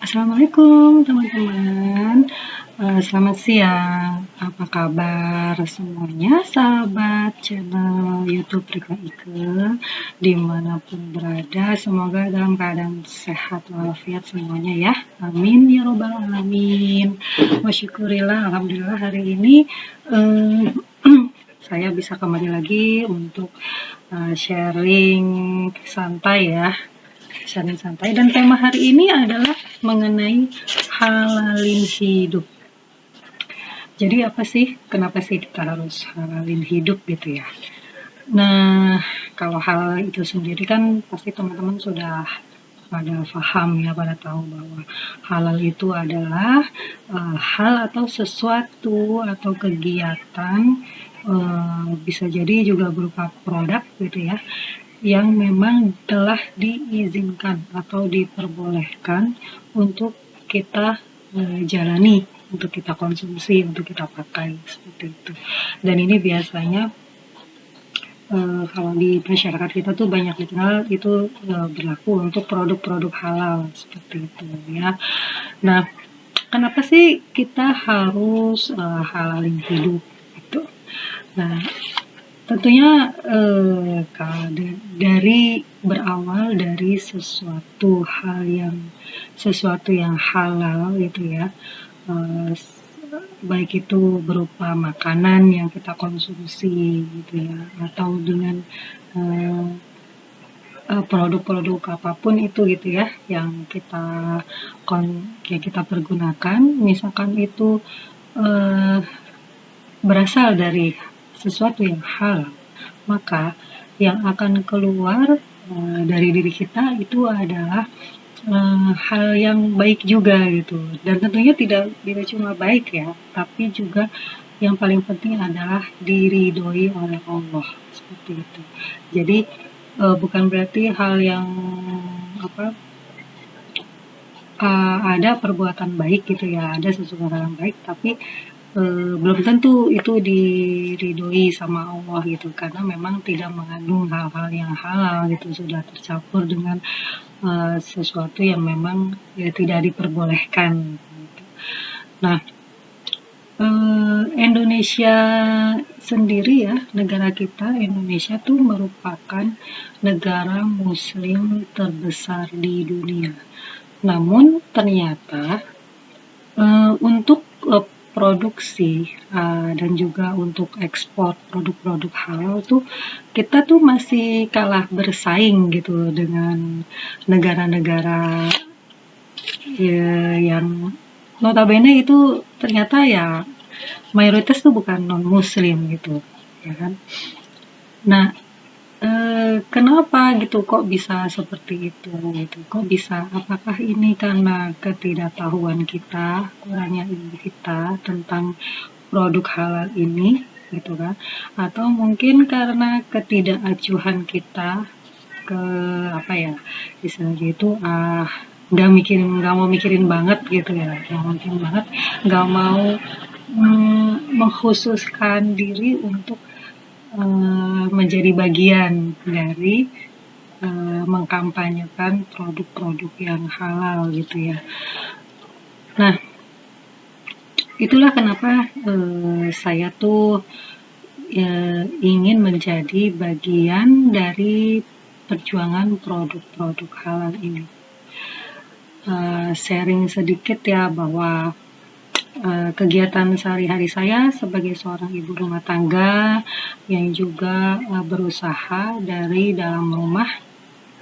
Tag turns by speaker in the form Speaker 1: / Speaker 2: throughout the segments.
Speaker 1: Assalamualaikum teman-teman. Selamat siang. Apa kabar semuanya sahabat channel YouTube Rika Ike dimanapun berada? Semoga dalam keadaan sehat walafiat semuanya ya. Amin ya robbal alamin. Wasyukurillah. Alhamdulillah hari ini saya bisa kembali lagi untuk sharing santai ya. Sharing santai, dan tema hari ini adalah mengenai halalin hidup. Jadi apa sih, kenapa sih kita harus halalin hidup gitu ya? Nah, kalau halal itu sendiri kan pasti teman-teman sudah pada paham ya, pada tahu bahwa halal itu adalah hal atau sesuatu atau kegiatan, bisa jadi juga berupa produk gitu ya, yang memang telah diizinkan atau diperbolehkan untuk kita jalani, untuk kita konsumsi, untuk kita pakai seperti itu. Dan ini biasanya kalau di masyarakat kita tuh banyak dikenal itu berlaku untuk produk-produk halal seperti itu ya. Nah, kenapa sih kita harus halalin hidup itu? Nah, tentunya dari berawal dari sesuatu yang halal gitu ya, baik itu berupa makanan yang kita konsumsi gitu ya, atau dengan produk-produk apapun itu gitu ya yang kita pergunakan, misalkan itu berasal dari sesuatu yang halal, maka yang akan keluar dari diri kita itu adalah hal yang baik juga gitu. Dan tentunya tidak cuma baik ya, tapi juga yang paling penting adalah diridhoi oleh Allah seperti itu. Jadi bukan berarti hal yang ada perbuatan baik gitu ya, ada sesuatu hal yang baik, tapi belum tentu itu diridhoi sama Allah gitu, karena memang tidak mengandung hal-hal yang halal gitu, sudah tercampur dengan sesuatu yang memang ya tidak diperbolehkan gitu. Nah, Indonesia sendiri ya, negara kita Indonesia tuh merupakan negara muslim terbesar di dunia. Namun ternyata untuk produksi dan juga untuk ekspor produk-produk halal tuh kita tuh masih kalah bersaing gitu dengan negara-negara yang notabene itu ternyata ya mayoritas tuh bukan non muslim gitu ya kan. Nah, kenapa gitu, kok bisa seperti itu gitu, kok bisa, apakah ini karena ketidaktahuan kita, kurangnya ilmu kita tentang produk halal ini gitu kan, atau mungkin karena ketidakacuhan kita ke istilahnya itu nggak mau mikirin banget gitu ya, nggak mau mengkhususkan diri untuk menjadi bagian dari mengkampanyekan produk-produk yang halal gitu ya. Nah, itulah kenapa saya tuh ingin menjadi bagian dari perjuangan produk-produk halal ini. Sharing sedikit ya, bahwa kegiatan sehari-hari saya sebagai seorang ibu rumah tangga yang juga berusaha dari dalam rumah,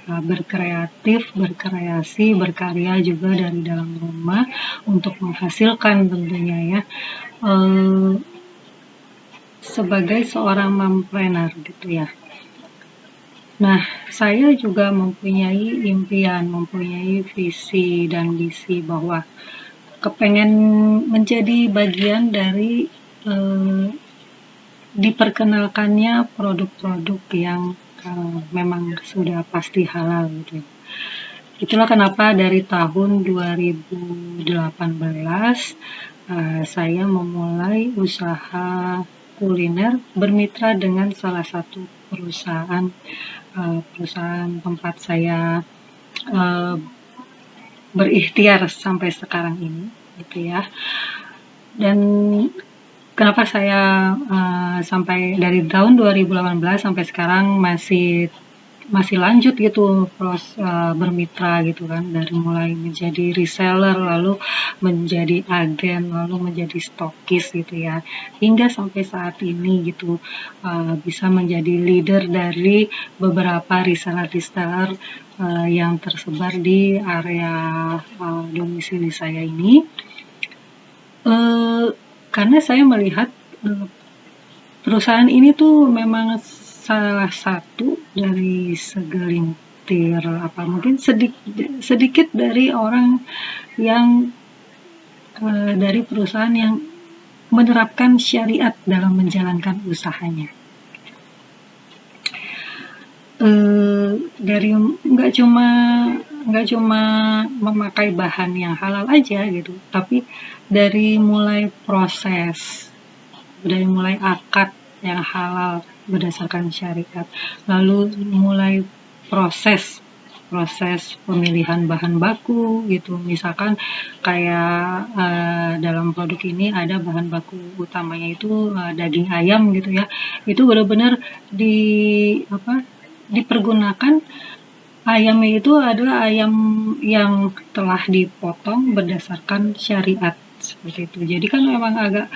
Speaker 1: berkreatif, berkreasi, berkarya juga dari dalam rumah untuk menghasilkan tentunya ya, sebagai seorang mompreneur gitu ya. Nah, saya juga mempunyai impian, mempunyai visi dan misi bahwa kepengen menjadi bagian dari diperkenalkannya produk-produk yang memang sudah pasti halal gitu. Itulah kenapa dari tahun 2018 saya memulai usaha kuliner bermitra dengan salah satu perusahaan tempat saya berikhtiar sampai sekarang ini gitu ya. Dan kenapa saya sampai dari tahun 2018 sampai sekarang masih lanjut gitu bermitra gitu kan, dari mulai menjadi reseller, lalu menjadi agen, lalu menjadi stokis gitu ya, hingga sampai saat ini gitu bisa menjadi leader dari beberapa reseller yang tersebar di area domisili saya ini. Karena saya melihat perusahaan ini tuh memang salah satu dari segelintir mungkin sedikit dari orang yang dari perusahaan yang menerapkan syariat dalam menjalankan usahanya. Dari nggak cuma memakai bahan yang halal aja gitu, tapi dari mulai proses, dari mulai akad yang halal berdasarkan syariat, lalu mulai proses pemilihan bahan baku gitu, misalkan kayak dalam produk ini ada bahan baku utamanya itu daging ayam gitu ya, itu benar-benar dipergunakan ayamnya itu adalah ayam yang telah dipotong berdasarkan syariat seperti itu. Jadi kan memang agak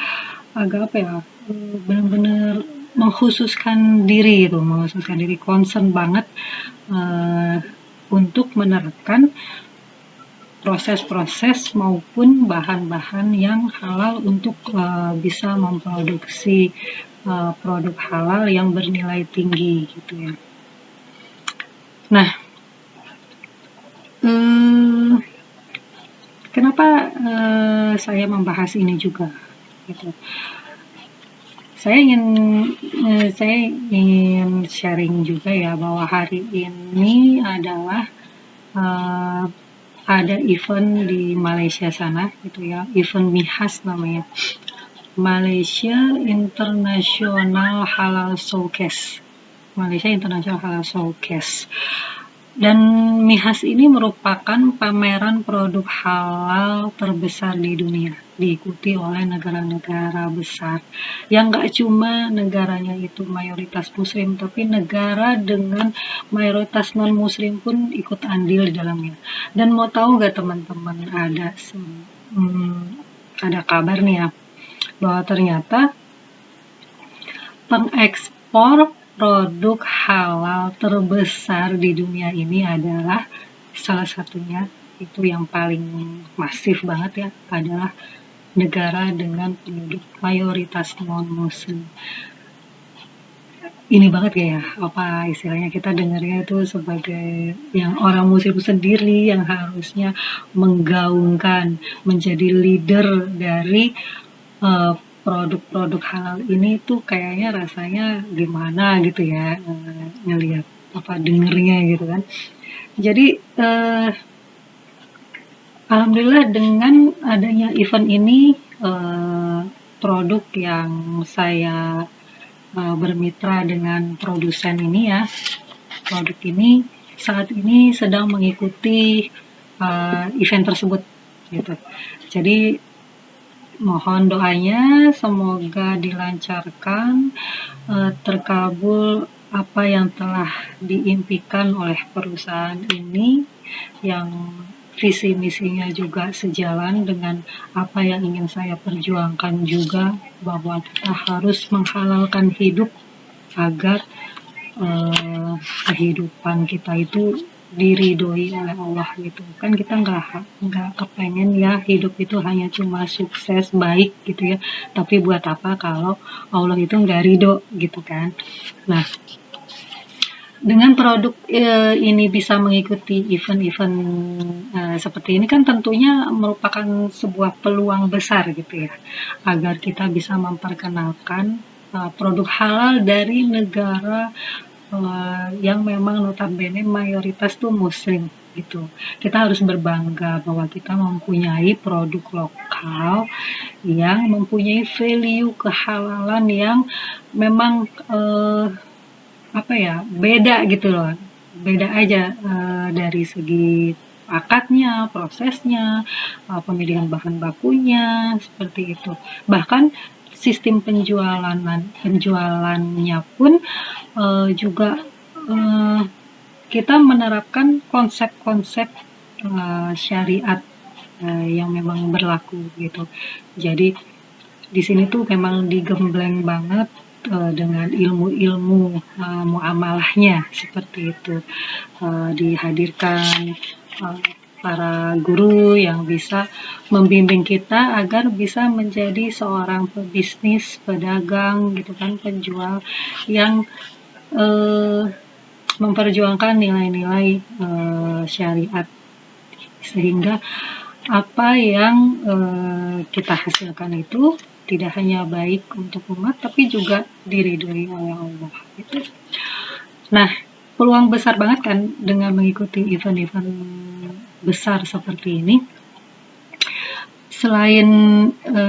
Speaker 1: benar-benar mengkhususkan diri concern banget untuk menerapkan proses-proses maupun bahan-bahan yang halal untuk bisa memproduksi produk halal yang bernilai tinggi gitu ya. Nah, kenapa saya membahas ini juga gitu? Saya ingin sharing juga ya, bahwa hari ini adalah ada event di Malaysia sana gitu ya, event MIHAS namanya, Malaysia International Halal Showcase. Malaysia International Halal Showcase. Dan MIHAS ini merupakan pameran produk halal terbesar di dunia, diikuti oleh negara-negara besar, yang gak cuma negaranya itu mayoritas muslim, tapi negara dengan mayoritas non-muslim pun ikut andil di dalamnya. Dan mau tahu gak teman-teman, ada kabar nih ya, bahwa ternyata pengekspor produk halal terbesar di dunia ini adalah salah satunya, itu yang paling masif banget ya, adalah negara dengan penduduk mayoritas non-muslim. Ini banget ya, apa istilahnya, kita dengarnya itu sebagai yang orang muslim sendiri yang harusnya menggaungkan, menjadi leader dari produk-produk halal ini tuh kayaknya rasanya gimana gitu ya, ngelihat dengernya gitu kan. Jadi alhamdulillah dengan adanya event ini, produk yang saya bermitra dengan produsen ini ya, produk ini saat ini sedang mengikuti event tersebut gitu. Jadi mohon doanya semoga dilancarkan, terkabul apa yang telah diimpikan oleh perusahaan ini, yang visi misinya juga sejalan dengan apa yang ingin saya perjuangkan juga, bahwa kita harus menghalalkan hidup agar kehidupan kita itu diridhoi oleh Allah gitu kan. Kita nggak kepengen ya hidup itu hanya cuma sukses baik gitu ya, tapi buat apa kalau Allah itu nggak ridho gitu kan. Nah, dengan produk ini bisa mengikuti event-event seperti ini kan tentunya merupakan sebuah peluang besar gitu ya, agar kita bisa memperkenalkan produk halal dari negara yang memang notabene mayoritas tuh muslim gitu. Kita harus berbangga bahwa kita mempunyai produk lokal yang mempunyai value kehalalan yang memang beda gitu loh, beda aja dari segi akadnya, prosesnya, pemilihan bahan bakunya, seperti itu. Bahkan sistem penjualannya pun juga kita menerapkan konsep-konsep syariat yang memang berlaku gitu. Jadi di sini tuh memang digembleng banget dengan ilmu-ilmu muamalahnya seperti itu. Dihadirkan para guru yang bisa membimbing kita agar bisa menjadi seorang pebisnis, pedagang gitu kan, penjual yang memperjuangkan nilai-nilai syariat, sehingga apa yang kita hasilkan itu tidak hanya baik untuk umat tapi juga diridhoi oleh Allah gitu. Nah, peluang besar banget kan dengan mengikuti event-event besar seperti ini. Selain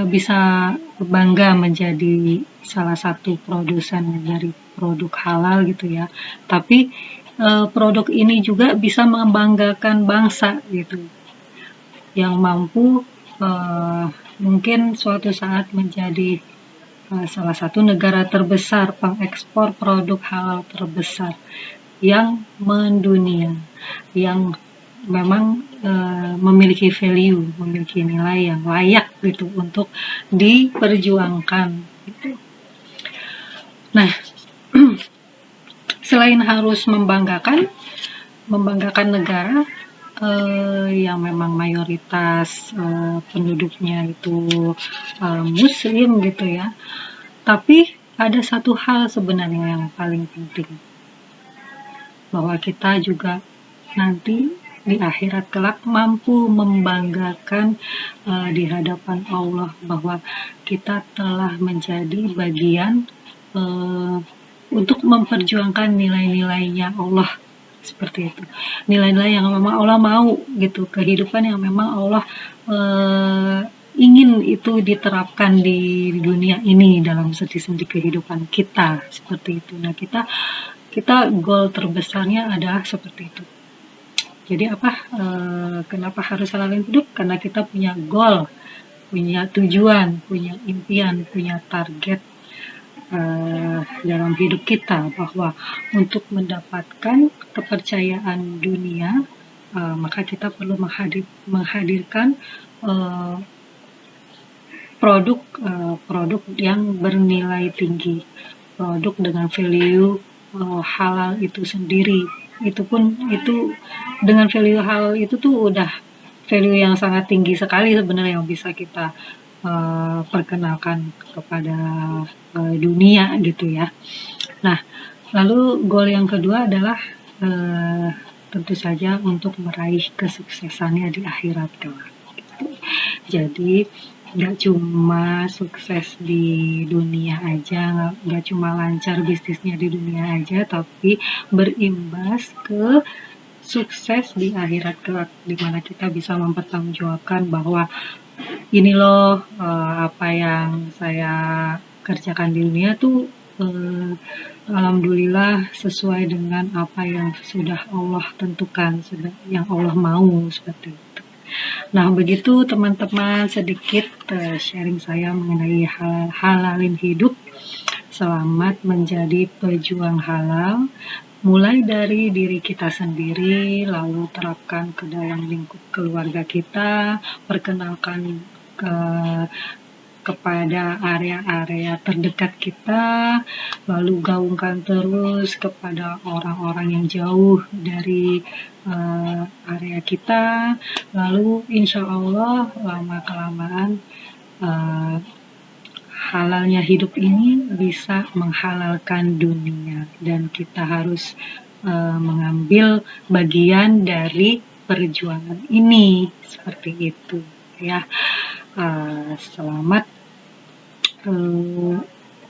Speaker 1: bisa bangga menjadi salah satu produsen dari produk halal gitu ya, tapi produk ini juga bisa membanggakan bangsa gitu, yang mampu mungkin suatu saat menjadi salah satu negara terbesar pengekspor produk halal terbesar yang mendunia, yang memang memiliki value, memiliki nilai yang layak gitu untuk diperjuangkan gitu. Nah, selain harus membanggakan negara yang memang mayoritas penduduknya itu muslim gitu ya, tapi ada satu hal sebenarnya yang paling penting, bahwa kita juga nanti di akhirat kelak mampu membanggakan di hadapan Allah bahwa kita telah menjadi bagian untuk memperjuangkan nilai-nilainya Allah, seperti itu. Nilai-nilai yang memang Allah mau gitu, kehidupan yang memang Allah ingin itu diterapkan di dunia ini dalam sendi-sendi kehidupan kita, seperti itu. Nah, kita goal terbesarnya adalah seperti itu. Jadi kenapa harus halalin hidup? Karena kita punya goal, punya tujuan, punya impian, punya target dalam hidup kita, bahwa untuk mendapatkan kepercayaan dunia maka kita perlu menghadirkan produk yang bernilai tinggi, produk dengan value halal itu sendiri. Itu dengan value halal itu tuh udah value yang sangat tinggi sekali sebenarnya yang bisa kita perkenalkan kepada dunia gitu ya. Nah, lalu goal yang kedua adalah tentu saja untuk meraih kesuksesannya di akhirat kelak gitu. Jadi nggak cuma sukses di dunia aja, nggak cuma lancar bisnisnya di dunia aja, tapi berimbas ke sukses di akhirat kelak, di mana kita bisa mempertanggungjawabkan bahwa ini loh apa yang saya kerjakan di dunia tuh alhamdulillah sesuai dengan apa yang sudah Allah tentukan, yang Allah mau, seperti itu. Nah, begitu teman-teman sedikit sharing saya mengenai halalin hidup. Selamat menjadi pejuang halal, mulai dari diri kita sendiri, lalu terapkan ke dalam lingkup keluarga kita, perkenalkan kepada area-area terdekat kita, lalu gaungkan terus kepada orang-orang yang jauh dari area kita, lalu insya Allah lama-kelamaan halalnya hidup ini bisa menghalalkan dunia, dan kita harus mengambil bagian dari perjuangan ini, seperti itu ya. Selamat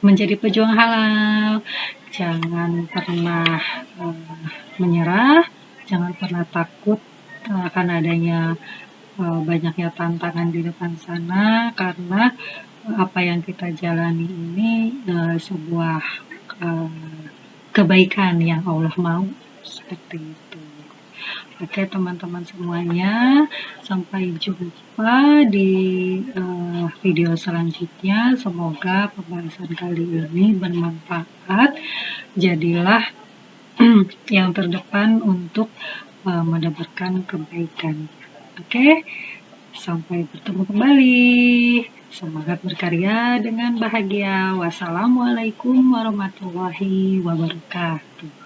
Speaker 1: menjadi pejuang halal. Jangan pernah menyerah, jangan pernah takut akan adanya banyaknya tantangan di depan sana, karena apa yang kita jalani ini sebuah kebaikan yang Allah mau, seperti itu. Oke teman-teman semuanya, sampai jumpa di video selanjutnya. Semoga pembahasan kali ini bermanfaat. Jadilah yang terdepan untuk mendapatkan kebaikan. Oke, sampai bertemu kembali. Semangat berkarya dengan bahagia. Wassalamualaikum warahmatullahi wabarakatuh.